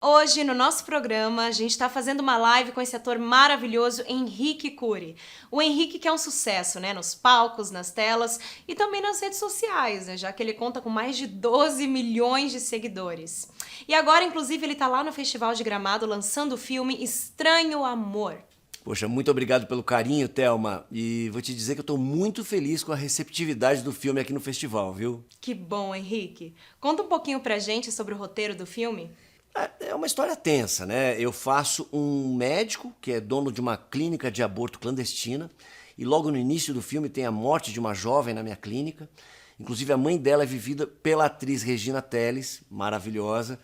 Hoje, no nosso programa, a gente está fazendo uma live com esse ator maravilhoso, Henrique Curi. O Henrique que é um sucesso, né? Nos palcos, nas telas e também nas redes sociais, né? Já que ele conta com mais de 12 milhões de seguidores. E agora, inclusive, ele está lá no Festival de Gramado lançando o filme Estranho Amor. Poxa, muito obrigado pelo carinho, Thelma. E vou te dizer que eu tô muito feliz com a receptividade do filme aqui no festival, viu? Que bom, Henrique. Conta um pouquinho pra gente sobre o roteiro do filme. É uma história tensa, né? Eu faço um médico que é dono de uma clínica de aborto clandestina e logo no início do filme tem a morte de uma jovem na minha clínica. Inclusive a mãe dela é vivida pela atriz Regina Telles, maravilhosa,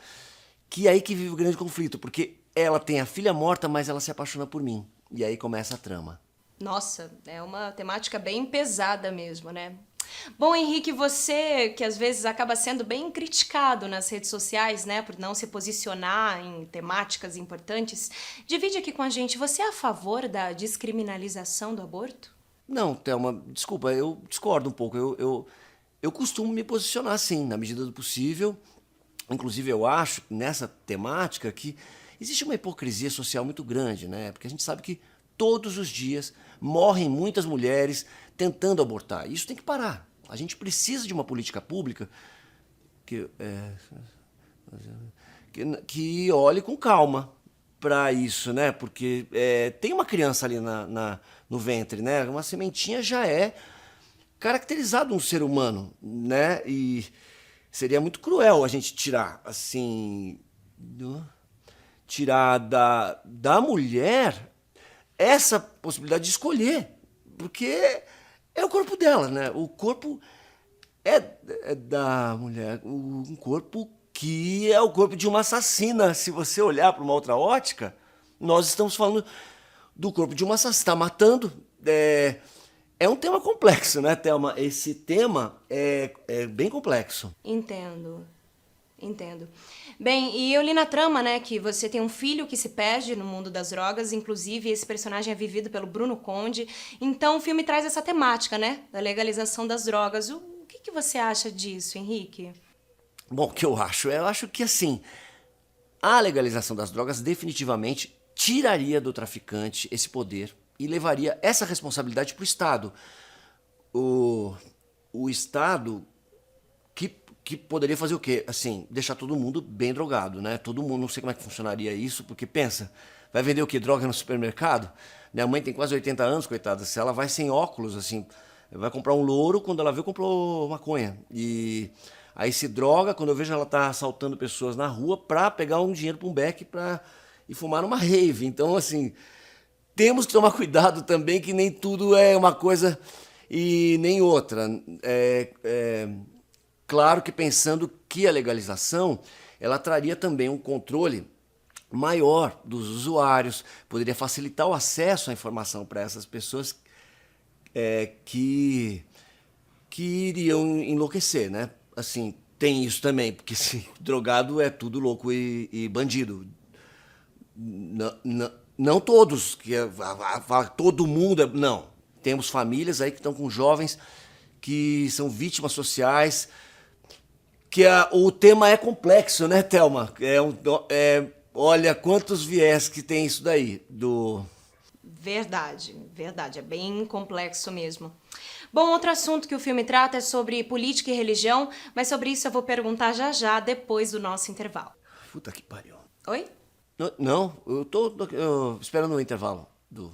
que é aí que vive o grande conflito, porque ela tem a filha morta, mas ela se apaixona por mim. E aí começa a trama. Nossa, é uma temática bem pesada mesmo, né? Bom, Henrique, você que às vezes acaba sendo bem criticado nas redes sociais, né, por não se posicionar em temáticas importantes, divide aqui com a gente, você é a favor da descriminalização do aborto? Não, Thelma, desculpa, eu discordo um pouco. Eu costumo me posicionar sim, na medida do possível. Inclusive, eu acho nessa temática que existe uma hipocrisia social muito grande, né? Porque a gente sabe que todos os dias morrem muitas mulheres tentando abortar. Isso tem que parar. A gente precisa de uma política pública que, que olhe com calma para isso, né? Porque tem uma criança ali no ventre, né? Uma sementinha já é caracterizado um ser humano, né? E seria muito cruel a gente tirar, assim, tirar da mulher essa possibilidade de escolher, porque é o corpo dela, né? O corpo é da mulher, um corpo que é o corpo de uma assassina. Se você olhar para uma outra ótica, nós estamos falando do corpo de uma assassina. Está matando. É um tema complexo, né, Thelma? Esse tema é bem complexo. Entendo. Entendo. Bem, e eu li na trama, né, que você tem um filho que se perde no mundo das drogas, inclusive esse personagem é vivido pelo Bruno Conde. Então o filme traz essa temática, né, da legalização das drogas. O que você acha disso, Henrique? Bom, o que eu acho? Eu acho que, assim, a legalização das drogas definitivamente tiraria do traficante esse poder e levaria essa responsabilidade para o Estado. O Estado que poderia fazer o quê? Assim, deixar todo mundo bem drogado, né? Todo mundo, não sei como é que funcionaria isso, porque pensa, vai vender o quê? Droga no supermercado? Minha mãe tem quase 80 anos, coitada, se ela vai sem óculos, assim, vai comprar um louro, quando ela vê, comprou maconha. E aí se droga, quando eu vejo ela tá assaltando pessoas na rua pra pegar um dinheiro pra um beck e fumar numa rave. Então, assim, temos que tomar cuidado também que nem tudo é uma coisa e nem outra. Claro que pensando que a legalização ela traria também um controle maior dos usuários, poderia facilitar o acesso à informação para essas pessoas que iriam enlouquecer, né? Assim, tem isso também, porque se drogado é tudo louco e bandido. Não todos, todo mundo não. Temos famílias aí que estão com jovens que são vítimas sociais, o tema é complexo, né, Thelma? Olha quantos viés que tem isso daí. Verdade, verdade, é bem complexo mesmo. Bom, outro assunto que o filme trata é sobre política e religião, mas sobre isso eu vou perguntar já já, depois do nosso intervalo. Puta que pariu. Oi? Não, eu tô esperando o intervalo do...